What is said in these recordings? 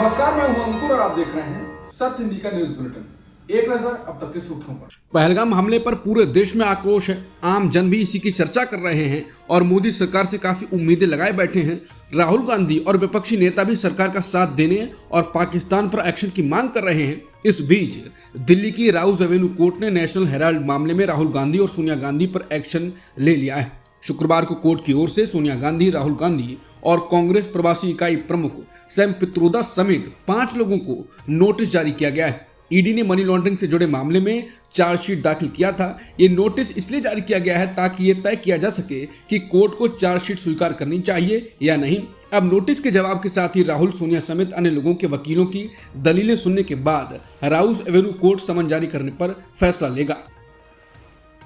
नमस्कार, मैं हूं अंकुर और आप देख रहे हैं सत्य इंडिका न्यूज बुलेटिन। एक नजर अब तक की सुर्खियों पर। पहलगाम हमले पर पूरे देश में आक्रोश है। आम जन भी इसी की चर्चा कर रहे हैं और मोदी सरकार से काफी उम्मीदें लगाए बैठे हैं। राहुल गांधी और विपक्षी नेता भी सरकार का साथ देने और पाकिस्तान पर एक्शन की मांग कर रहे हैं। इस बीच दिल्ली की राउज एवेन्यू कोर्ट ने नेशनल हेराल्ड मामले में राहुल गांधी और सोनिया गांधी पर एक्शन ले लिया है। शुक्रवार को कोर्ट की ओर से सोनिया गांधी, राहुल गांधी और कांग्रेस प्रवासी इकाई प्रमुख सैम पित्रोदा समेत 5 लोगों को नोटिस जारी किया गया है। ईडी ने मनी लॉन्ड्रिंग से जुड़े मामले में चार्जशीट दाखिल किया था। ये नोटिस इसलिए जारी किया गया है ताकि ये तय किया जा सके कि कोर्ट को चार्जशीट स्वीकार करनी चाहिए या नहीं। अब नोटिस के जवाब के साथ ही राहुल, सोनिया समेत अन्य लोगों के वकीलों की दलीलें सुनने के बाद राउज एवेन्यू कोर्ट समन जारी करने पर फैसला लेगा।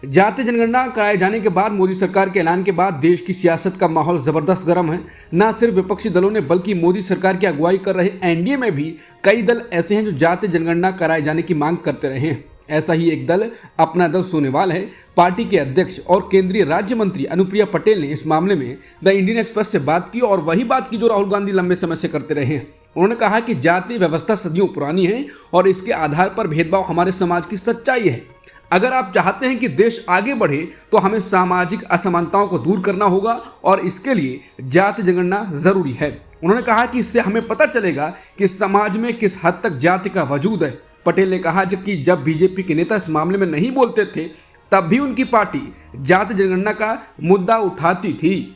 जातीय जनगणना कराए जाने के बाद मोदी सरकार के ऐलान के बाद देश की सियासत का माहौल जबरदस्त गर्म है। न सिर्फ विपक्षी दलों ने बल्कि मोदी सरकार की अगुवाई कर रहे एनडीए में भी कई दल ऐसे हैं जो जातीय जनगणना कराए जाने की मांग करते रहे हैं। ऐसा ही एक दल अपना दल सोनेवाल है। पार्टी के अध्यक्ष और केंद्रीय राज्य मंत्री अनुप्रिया पटेल ने इस मामले में द इंडियन एक्सप्रेस से बात की और वही बात की जो राहुल गांधी लंबे समय से करते रहे हैं। उन्होंने कहा कि जातीय व्यवस्था सदियों पुरानी है और इसके आधार पर भेदभाव हमारे समाज की सच्चाई है। अगर आप चाहते हैं कि देश आगे बढ़े तो हमें सामाजिक असमानताओं को दूर करना होगा और इसके लिए जाति जनगणना जरूरी है। उन्होंने कहा कि इससे हमें पता चलेगा कि समाज में किस हद तक जाति का वजूद है। पटेल ने कहा कि जब बीजेपी के नेता इस मामले में नहीं बोलते थे तब भी उनकी पार्टी जाति जनगणना का मुद्दा उठाती थी।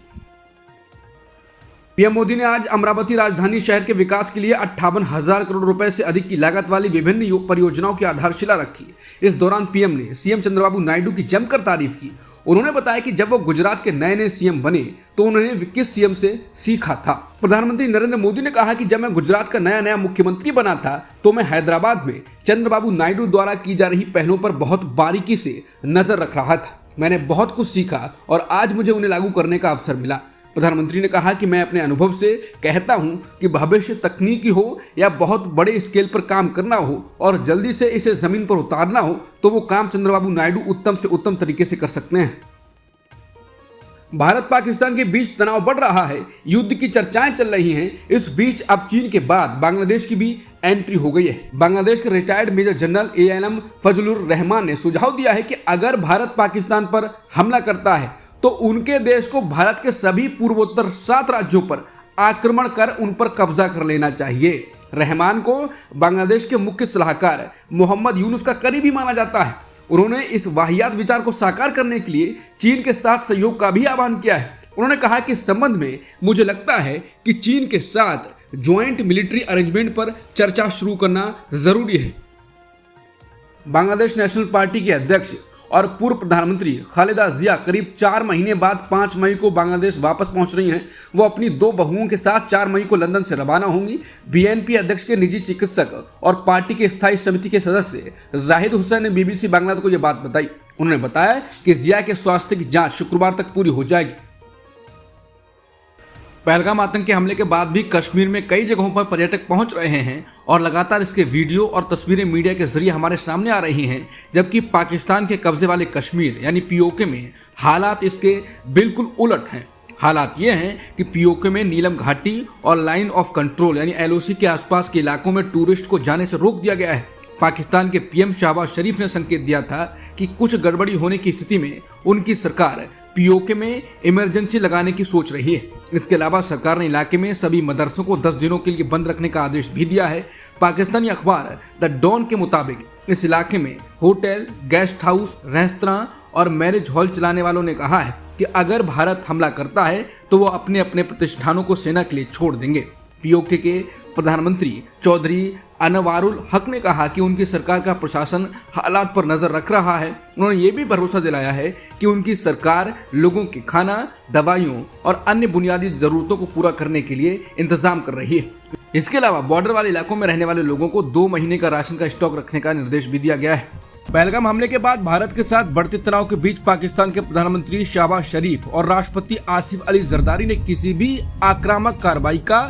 पीएम मोदी ने आज अमरावती राजधानी शहर के विकास के लिए 58,000 करोड़ रुपए से अधिक की लागत वाली विभिन्न परियोजनाओं की आधारशिला रखी। इस दौरान पीएम ने सीएम चंद्रबाबू नायडू की जमकर तारीफ की। उन्होंने बताया कि जब वो गुजरात के नए सीएम बने तो उन्होंने किस सीएम से सीखा था। प्रधानमंत्री नरेंद्र मोदी ने कहा कि जब मैं गुजरात का नया मुख्यमंत्री बना था तो मैं हैदराबाद में चंद्रबाबू नायडू द्वारा की जा रही पहलों पर बहुत बारीकी से नजर रख रहा था। मैंने बहुत कुछ सीखा और आज मुझे उन्हें लागू करने का अवसर मिला। प्रधानमंत्री ने कहा कि मैं अपने अनुभव से कहता हूं कि भविष्य तकनीकी हो या बहुत बड़े स्केल पर काम करना हो और जल्दी से इसे जमीन पर उतारना हो तो वो काम चंद्रबाबू नायडू उत्तम से उत्तम तरीके से कर सकते हैं। भारत पाकिस्तान के बीच तनाव बढ़ रहा है, युद्ध की चर्चाएं चल रही हैं। इस बीच अब चीन के बाद बांग्लादेश की भी एंट्री हो गई है। बांग्लादेश के retired major general ANM Fazlur Rahman ने सुझाव दिया है कि अगर भारत पाकिस्तान पर हमला करता है तो उनके देश को भारत के सभी पूर्वोत्तर 7 राज्यों पर आक्रमण कर उन पर कब्जा कर लेना चाहिए। रहमान को बांग्लादेश के मुख्य सलाहकार मोहम्मद यूनुस का करीबी माना जाता है। उन्होंने इस वाहियात विचार को साकार करने के लिए चीन के साथ सहयोग का भी आह्वान किया है। उन्होंने कहा कि इस संबंध में मुझे लगता है कि चीन के साथ ज्वाइंट मिलिट्री अरेंजमेंट पर चर्चा शुरू करना जरूरी है। बांग्लादेश नेशनल पार्टी के अध्यक्ष और पूर्व प्रधानमंत्री खालिदा जिया करीब 4 महीने बाद 5 मई को बांग्लादेश वापस पहुंच रही हैं। वो अपनी 2 बहुओं के साथ 4 मई को लंदन से रवाना होंगी। BNP अध्यक्ष के निजी चिकित्सक और पार्टी के स्थायी समिति के सदस्य जाहिद हुसैन ने BBC बांग्लादेश को यह बात बताई। उन्होंने बताया कि जिया के स्वास्थ्य की जांच शुक्रवार तक पूरी हो जाएगी। पहलगाम आतंकी हमले के बाद भी कश्मीर में कई जगहों पर पर्यटक पहुंच रहे हैं और लगातार इसके वीडियो और तस्वीरें मीडिया के जरिए हमारे सामने आ रही हैं। जबकि पाकिस्तान के कब्जे वाले कश्मीर यानी POK में हालात इसके बिल्कुल उलट हैं। हालात ये हैं कि POK में नीलम घाटी और लाइन ऑफ कंट्रोल यानी LOC के आसपास के इलाकों में टूरिस्ट को जाने से रोक दिया गया है। पाकिस्तान के PM शहबाज शरीफ ने संकेत दिया था कि कुछ गड़बड़ी होने की स्थिति में उनकी सरकार POK में इमरजेंसी लगाने की सोच रही है। इसके अलावा सरकार ने इलाके में सभी मदरसों को 10 दिनों के लिए बंद रखने का आदेश भी दिया है। पाकिस्तानी अखबार द डॉन के मुताबिक इस इलाके में होटल, गेस्ट हाउस, रेस्तरां और मैरिज हॉल चलाने वालों ने कहा है कि अगर भारत हमला करता है तो वो अपने अपने प्रतिष्ठानों को सेना के लिए छोड़ देंगे। POK के प्रधानमंत्री चौधरी अनवारुल हक ने कहा कि उनकी सरकार का प्रशासन हालात पर नजर रख रहा है। उन्होंने ये भी भरोसा दिलाया है कि उनकी सरकार लोगों के खाना, दवाइयों और अन्य बुनियादी जरूरतों को पूरा करने के लिए इंतजाम कर रही है। इसके अलावा बॉर्डर वाले इलाकों में रहने वाले लोगों को 2 महीने का राशन का स्टॉक रखने का निर्देश भी दिया गया है। पहलगाम हमले के बाद भारत के साथ बढ़ते तनाव के बीच पाकिस्तान के प्रधानमंत्री शहबाज शरीफ और राष्ट्रपति आसिफ अली जरदारी ने किसी भी आक्रामक कार्रवाई का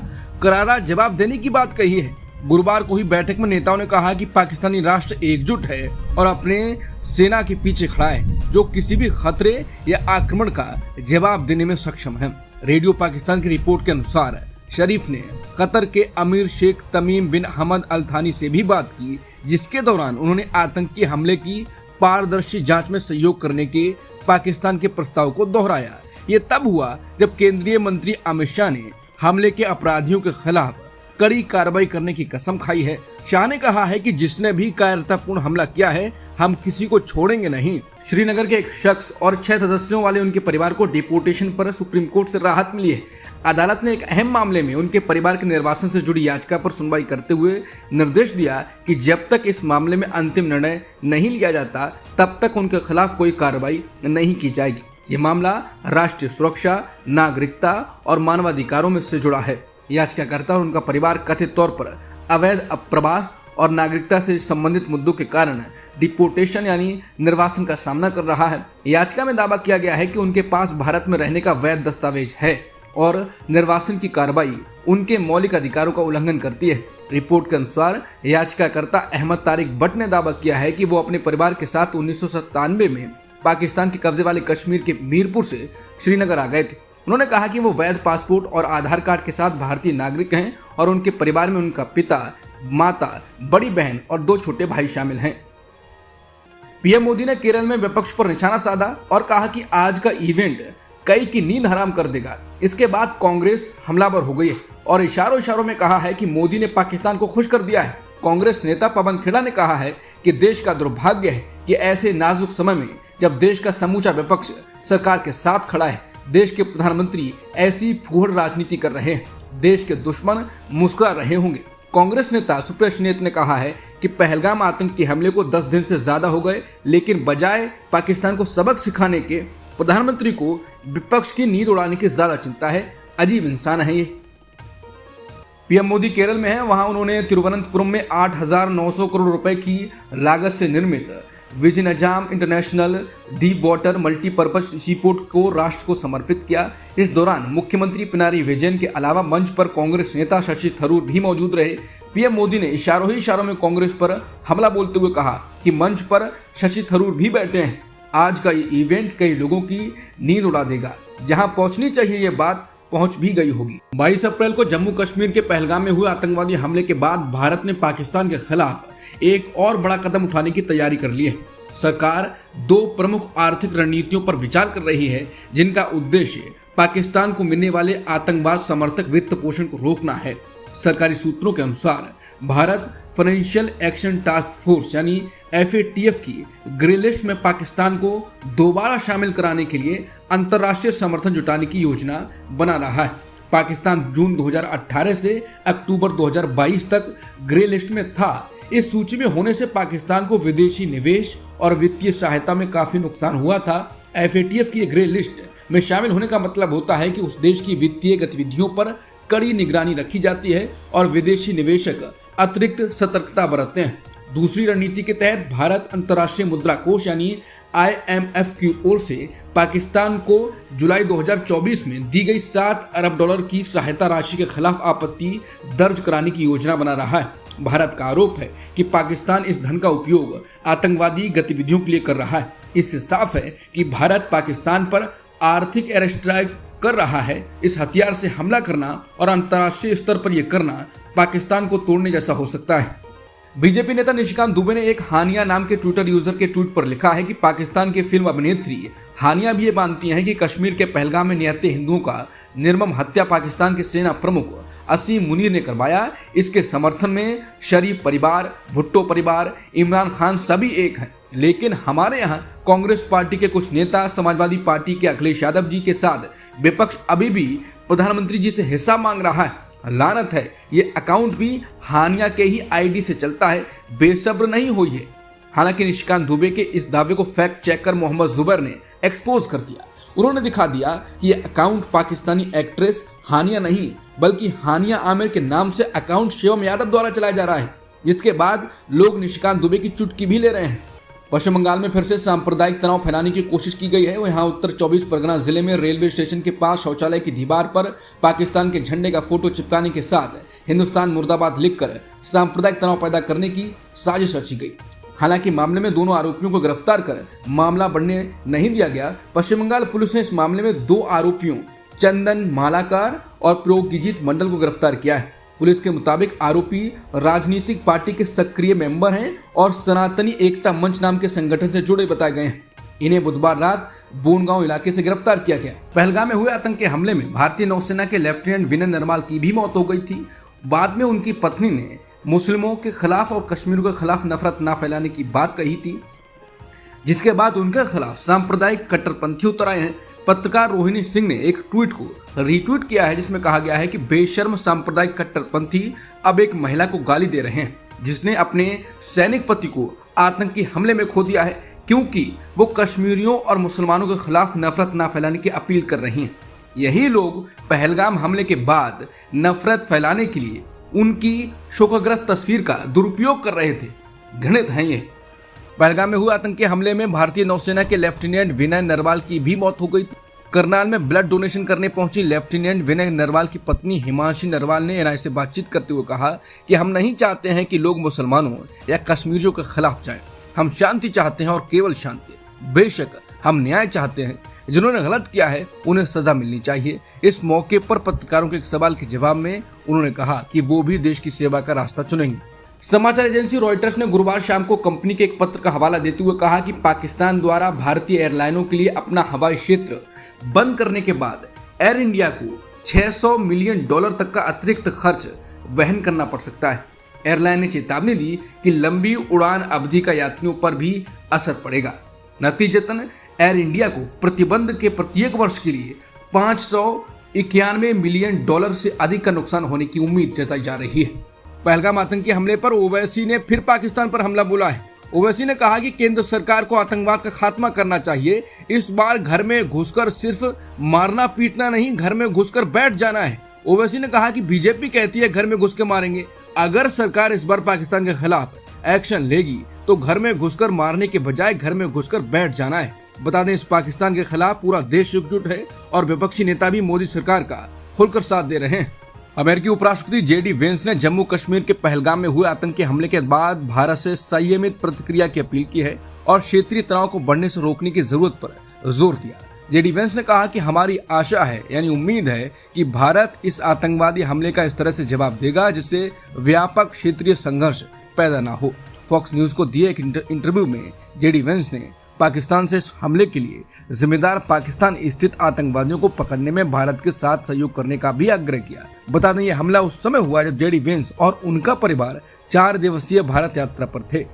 करारा जवाब देने की बात कही है। गुरुवार को हुई बैठक में नेताओं ने कहा कि पाकिस्तानी राष्ट्र एकजुट है और अपने सेना के पीछे खड़ा है, जो किसी भी खतरे या आक्रमण का जवाब देने में सक्षम है। रेडियो पाकिस्तान की रिपोर्ट के अनुसार शरीफ ने कतर के अमीर शेख तमीम बिन हमद अल थानी से भी बात की, जिसके दौरान उन्होंने आतंकी हमले की पारदर्शी जांच में सहयोग करने के पाकिस्तान के प्रस्ताव को दोहराया। ये तब हुआ जब केंद्रीय मंत्री अमित शाह ने हमले के अपराधियों के खिलाफ कड़ी कार्रवाई करने की कसम खाई है। शाह ने कहा है कि जिसने भी कायरतापूर्ण हमला किया है, हम किसी को छोड़ेंगे नहीं। श्रीनगर के एक शख्स और 6 सदस्यों वाले उनके परिवार को डिपोर्टेशन पर सुप्रीम कोर्ट से राहत मिली है। अदालत ने एक अहम मामले में उनके परिवार के निर्वासन से जुड़ी याचिका पर सुनवाई करते हुए निर्देश दिया कि जब तक इस मामले में अंतिम निर्णय नहीं लिया जाता, तब तक उनके खिलाफ कोई कार्रवाई नहीं की जाएगी। ये मामला राष्ट्रीय सुरक्षा, नागरिकता और मानवाधिकारों में से जुड़ा है। याचिकाकर्ता और उनका परिवार कथित तौर पर अवैध प्रवास और नागरिकता से संबंधित मुद्दों के कारण डिपोर्टेशन यानी निर्वासन का सामना कर रहा है। याचिका में दावा किया गया है कि उनके पास भारत में रहने का वैध दस्तावेज है और निर्वासन की कार्रवाई उनके मौलिक अधिकारों का उल्लंघन करती है। रिपोर्ट के अनुसार याचिकाकर्ता अहमद तारिक भट्ट ने दावा किया है कि वो अपने परिवार के साथ 1997 में पाकिस्तान के कब्जे वाले कश्मीर के मीरपुर से श्रीनगर आ गए थे। उन्होंने कहा कि वो वैध पासपोर्ट और आधार कार्ड के साथ भारतीय नागरिक हैं और उनके परिवार में उनका पिता, माता, बड़ी बहन और 2 छोटे भाई शामिल हैं। पीएम मोदी ने केरल में विपक्ष पर निशाना साधा और कहा कि आज का इवेंट कई की नींद हराम कर देगा। इसके बाद कांग्रेस हमलावर हो गई है और इशारों में कहा है कि मोदी ने पाकिस्तान को खुश कर दिया है। कांग्रेस नेता पवन खेड़ा ने कहा है कि देश का दुर्भाग्य है कि ऐसे नाजुक समय में जब देश का समूचा विपक्ष सरकार के साथ खड़ा है, देश के प्रधानमंत्री ऐसी फूहड़ राजनीति कर रहे हैं। देश के दुश्मन मुस्कुरा रहे होंगे। कांग्रेस नेता सुप्रिया सुले ने कहा है कि पहलगाम आतंकी हमले को 10 दिन से ज्यादा हो गए, लेकिन बजाय पाकिस्तान को सबक सिखाने के प्रधानमंत्री को विपक्ष की नींद उड़ाने की ज्यादा चिंता है। अजीब इंसान है ये। पीएम मोदी केरल में हैं। वहां उन्होंने तिरुवनंतपुरम में 8,900 करोड़ रुपए की लागत से निर्मित Vizianagaram international deep water multipurpose C port को राष्ट्र को समर्पित किया। इस दौरान मुख्यमंत्री पिनारी विजयन के अलावा मंच पर कांग्रेस नेता शशि थरूर भी मौजूद रहे। पीएम मोदी ने इशारों में कांग्रेस पर हमला बोलते हुए कहा कि मंच पर शशि थरूर भी बैठे हैं। आज का ये इवेंट कई लोगों की नींद उड़ा देगा। जहां पहुंचनी चाहिए ये बात पहुंच भी गई होगी। 22 अप्रैल को जम्मू कश्मीर के पहलगाम में हुए आतंकवादी हमले के बाद भारत ने पाकिस्तान के खिलाफ एक और बड़ा कदम उठाने की तैयारी कर ली है। सरकार 2 प्रमुख आर्थिक रणनीतियों पर विचार कर रही है, जिनका उद्देश्य पाकिस्तान को मिलने वाले आतंकवाद समर्थक वित्त पोषण को रोकना है। सरकारी सूत्रों के अनुसार Bharat financial action task force यानी FATF की ग्रे लिस्ट में पाकिस्तान को दोबारा शामिल कराने के लिए अंतर्राष्ट्रीय समर्थन जुटाने की योजना बना रहा है। पाकिस्तान जून 2018 से अक्टूबर 2022 तक ग्रे लिस्ट में था। इस सूची में होने से पाकिस्तान को विदेशी निवेश और वित्तीय सहायता में काफी नुकसान हुआ था। FATF की ग्रे लिस्ट में शामिल होने का मतलब होता है कि उस देश की वित्तीय गतिविधियों पर कड़ी निगरानी रखी जाती है और विदेशी निवेशक अतिरिक्त सतर्कता बरतते हैं। दूसरी रणनीति के तहत भारत अंतर्राष्ट्रीय मुद्रा कोष यानी IMF की ओर से पाकिस्तान को जुलाई 2024 में दी गई $7 अरब की सहायता राशि के खिलाफ आपत्ति दर्ज कराने की योजना बना रहा है। भारत का आरोप है कि पाकिस्तान इस धन का उपयोग आतंकवादी गतिविधियों के लिए कर रहा है। इससे साफ है कि भारत पाकिस्तान पर आर्थिक एयर स्ट्राइक कर रहा है। इस हथियार से हमला करना और अंतर्राष्ट्रीय स्तर पर यह करना पाकिस्तान को तोड़ने जैसा हो सकता है। बीजेपी नेता निशिकांत दुबे ने एक हानिया नाम के ट्विटर यूजर के ट्वीट पर लिखा है कि पाकिस्तान की फिल्म अभिनेत्री हानिया भी ये मानती हैं कि कश्मीर के पहलगाम में निहत्थे हिंदुओं का निर्मम हत्या पाकिस्तान के सेना प्रमुख असीम मुनीर ने करवाया। इसके समर्थन में शरीफ परिवार, भुट्टो परिवार, इमरान खान सभी एक हैं। लेकिन हमारे यहाँ कांग्रेस पार्टी के कुछ नेता, समाजवादी पार्टी के अखिलेश यादव जी के साथ विपक्ष अभी भी प्रधानमंत्री जी से हिसाब मांग रहा है। लानत है, ये अकाउंट भी हानिया के ही आईडी से चलता है। बेसब्र नहीं हुई है। हालांकि निशिकांत दुबे के इस दावे को फैक्ट चेकर मोहम्मद जुबैर ने एक्सपोज कर दिया। उन्होंने दिखा दिया कि ये अकाउंट पाकिस्तानी एक्ट्रेस हानिया नहीं बल्कि हानिया आमिर के नाम से अकाउंट शिवम यादव द्वारा चलाया जा रहा है, जिसके बाद लोग निशिकांत दुबे की चुटकी भी ले रहे हैं। पश्चिम बंगाल में फिर से सांप्रदायिक तनाव फैलाने की कोशिश की गई है। यहाँ उत्तर 24 परगना जिले में रेलवे स्टेशन के पास शौचालय की दीवार पर पाकिस्तान के झंडे का फोटो चिपकाने के साथ हिंदुस्तान मुर्दाबाद लिखकर सांप्रदायिक तनाव पैदा करने की साजिश रची गई। हालांकि मामले में दोनों आरोपियों को गिरफ्तार कर मामला बढ़ने नहीं दिया गया। पश्चिम बंगाल पुलिस ने इस मामले में 2 आरोपियों चंदन मालाकार और प्रोगिजीत मंडल को गिरफ्तार किया है। पुलिस के मुताबिक आरोपी राजनीतिक पार्टी के सक्रिय मेंबर हैं और सनातनी एकता मंच नाम के संगठन से जुड़े बताए गए हैं। इन्हें बुधवार रात बोनगांव इलाके से गिरफ्तार किया गया। पहलगाम में हुए आतंकी हमले में भारतीय नौसेना के लेफ्टिनेंट विनय नरवाल की भी मौत हो गई थी। बाद में उनकी पत्नी ने मुस्लिमों के खिलाफ और कश्मीरियों के खिलाफ नफरत न फैलाने की बात कही थी, जिसके बाद उनके खिलाफ सांप्रदायिक कट्टरपंथी उतर आए हैं। पत्रकार रोहिणी सिंह ने एक ट्वीट को रीट्वीट किया है जिसमें कहा गया है कि बेशर्म सांप्रदायिक कट्टरपंथी अब एक महिला को गाली दे रहे हैं जिसने अपने सैनिक पति को आतंकी हमले में खो दिया है, क्योंकि वो कश्मीरियों और मुसलमानों के खिलाफ नफरत न फैलाने की अपील कर रही हैं। यही लोग पहलगाम हमले के बाद नफरत फैलाने के लिए उनकी शोकग्रस्त तस्वीर का दुरुपयोग कर रहे थे। घृणित हैं ये। पहलगाम में हुए आतंकी हमले में भारतीय नौसेना के लेफ्टिनेंट विनय नरवाल की भी मौत हो गई थी। करनाल में ब्लड डोनेशन करने पहुंची लेफ्टिनेंट विनय नरवाल की पत्नी हिमांशी नरवाल ने एनआई से बातचीत करते हुए कहा कि हम नहीं चाहते हैं कि लोग मुसलमानों या कश्मीरियों के खिलाफ जाएं। हम शांति चाहते हैं और केवल शांति। बेशक हम न्याय चाहते हैं। जिन्होंने गलत किया है उन्हें सजा मिलनी चाहिए। इस मौके पर पत्रकारों के एक सवाल के जवाब में उन्होंने कहा कि वो भी देश की सेवा का रास्ता चुनेंगे। समाचार एजेंसी रॉयटर्स ने गुरुवार शाम को कंपनी के एक पत्र का हवाला देते हुए कहा कि पाकिस्तान द्वारा भारतीय एयरलाइनों के लिए अपना हवाई क्षेत्र बंद करने के बाद एयर इंडिया को $600 मिलियन तक का अतिरिक्त खर्च वहन करना पड़ सकता है। एयरलाइन ने चेतावनी दी कि लंबी उड़ान अवधि का यात्रियों पर भी असर पड़ेगा। नतीजतन एयर इंडिया को प्रतिबंध के प्रत्येक वर्ष के लिए $591 मिलियन से अधिक का नुकसान होने की उम्मीद जताई जा रही है। पहलगाम आतंकी हमले पर ओवैसी ने फिर पाकिस्तान पर हमला बोला है। ओवैसी ने कहा कि केंद्र सरकार को आतंकवाद का खात्मा करना चाहिए। इस बार घर में घुसकर सिर्फ मारना पीटना नहीं, घर में घुसकर बैठ जाना है। ओवैसी ने कहा कि बीजेपी कहती है घर में घुस के मारेंगे। अगर सरकार इस बार पाकिस्तान के खिलाफ एक्शन लेगी तो घर में घुसकर मारने के बजाय घर में घुसकर बैठ जाना है। बता दें, इस पाकिस्तान के खिलाफ पूरा देश एकजुट है और विपक्षी नेता भी मोदी सरकार का खुलकर साथ दे रहे हैं। अमेरिकी उपराष्ट्रपति जेडी वेंस ने जम्मू कश्मीर के पहलगाम में हुए आतंकी हमले के बाद भारत से संयमित प्रतिक्रिया की अपील की है और क्षेत्रीय तनाव को बढ़ने से रोकने की जरूरत पर जोर दिया। जेडी वेंस ने कहा कि हमारी आशा है यानी उम्मीद है कि भारत इस आतंकवादी हमले का इस तरह से जवाब देगा जिससे व्यापक क्षेत्रीय संघर्ष पैदा न हो। फॉक्स न्यूज को दिए एक इंटरव्यू में जेडी वेंस ने पाकिस्तान से इस हमले के लिए जिम्मेदार पाकिस्तान स्थित आतंकवादियों को पकड़ने में भारत के साथ सहयोग करने का भी आग्रह किया। बता दें, यह हमला उस समय हुआ जब जेडी वेंस और उनका परिवार 4 दिवसीय भारत यात्रा पर थे।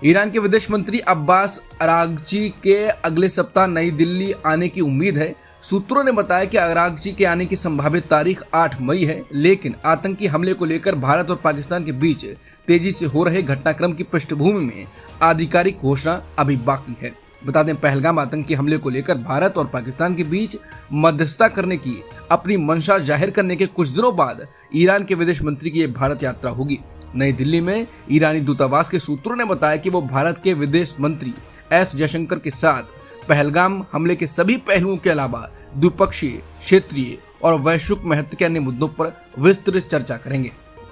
ईरान के विदेश मंत्री अब्बास अरागची के अगले सप्ताह नई दिल्ली आने की उम्मीद है। सूत्रों ने बताया कि अरागची के आने की संभावित तारीख 8 मई है, लेकिन आतंकी हमले को लेकर भारत और पाकिस्तान के बीच तेजी से हो रहे घटनाक्रम की पृष्ठभूमि में आधिकारिक घोषणा अभी बाकी है। बता दें, पहलगाम आतंकी हमले को लेकर भारत और पाकिस्तान के बीच मध्यस्थता करने की अपनी मंशा जाहिर करने के कुछ दिनों बाद ईरान के विदेश मंत्री की भारत यात्रा होगी। नई दिल्ली में ईरानी दूतावास के सूत्रों ने बताया कि वो भारत के विदेश मंत्री एस जयशंकर के साथ पहलगाम हमले के सभी पहलुओं के अलावा द्विपक्षीय, क्षेत्रीय और वैश्विक महत्व के अन्य मुद्दों पर विस्तृत चर्चा करेंगे।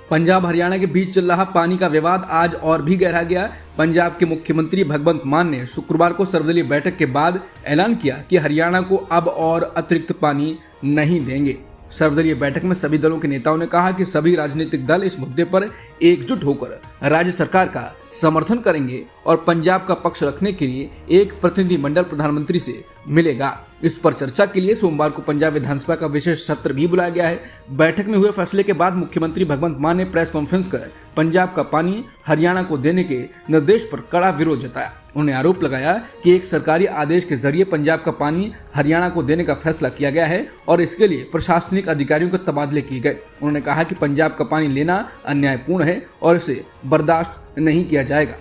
पंजाब हरियाणा के बीच चल रहा पानी का विवाद आज और भी गहरा गया। पंजाब के मुख्यमंत्री भगवंत मान ने शुक्रवार को सर्वदलीय बैठक के बाद ऐलान किया कि हरियाणा को अब और अतिरिक्त पानी नहीं देंगे। सर्वदलीय बैठक में सभी दलों के नेताओं ने कहा कि सभी राजनीतिक दल इस मुद्दे पर एकजुट होकर राज्य सरकार का समर्थन करेंगे और पंजाब का पक्ष रखने के लिए एक प्रतिनिधिमंडल प्रधानमंत्री से मिलेगा। इस पर चर्चा के लिए सोमवार को पंजाब विधानसभा का विशेष सत्र भी बुलाया गया है। बैठक में हुए फैसले के बाद मुख्यमंत्री भगवंत मान ने प्रेस कॉन्फ्रेंस कर पंजाब का पानी हरियाणा को देने के निर्देश पर कड़ा विरोध जताया। उन्होंने आरोप लगाया कि एक सरकारी आदेश के जरिए पंजाब का पानी हरियाणा को देने का फैसला किया गया है और इसके लिए प्रशासनिक अधिकारियों के तबादले किए गए। उन्होंने कहा कि पंजाब का पानी लेना अन्यायपूर्ण है और इसे बर्दाश्त नहीं किया जाएगा।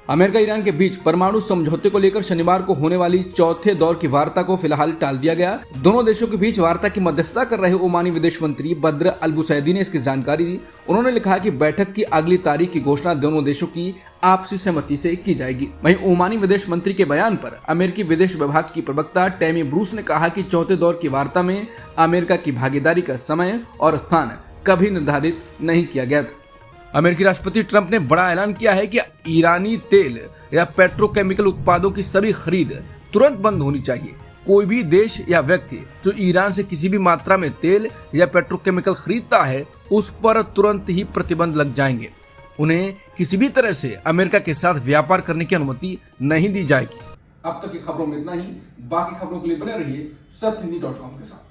अमेरिका ईरान के बीच परमाणु समझौते को लेकर शनिवार को होने वाली चौथे दौर की वार्ता को फिलहाल टाल दिया गया। दोनों देशों के बीच वार्ता की मध्यस्थता कर रहे ओमानी विदेश मंत्री बद्र अल-बुसैदी ने इसकी जानकारी दी। उन्होंने लिखा कि बैठक की अगली तारीख की घोषणा दोनों देशों की आपसी सहमति से की जाएगी। वहीं ओमानी विदेश मंत्री के बयान पर अमेरिकी विदेश विभाग की प्रवक्ता टैमी ब्रूस ने कहा कि चौथे दौर की वार्ता में अमेरिका की भागीदारी का समय और स्थान कभी निर्धारित नहीं किया गया था। अमेरिकी राष्ट्रपति ट्रंप ने बड़ा ऐलान किया है कि ईरानी तेल या पेट्रोकेमिकल उत्पादों की सभी खरीद तुरंत बंद होनी चाहिए। कोई भी देश या व्यक्ति जो ईरान से किसी भी मात्रा में तेल या पेट्रोकेमिकल खरीदता है उस पर तुरंत ही प्रतिबंध लग जाएंगे। उन्हें किसी भी तरह से अमेरिका के साथ व्यापार करने की अनुमति नहीं दी जाएगी। अब तक की खबरों में इतना ही। बाकी खबरों के लिए बने रहिए सत्यहिंदी.com के साथ।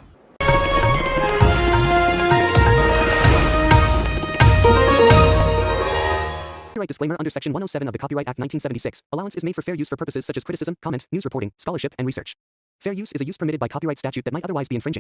Copyright disclaimer under Section 107 of the Copyright Act 1976. Allowance is made for fair use for purposes such as criticism, comment, news reporting, scholarship, and research. Fair use is a use permitted by copyright statute that might otherwise be infringing.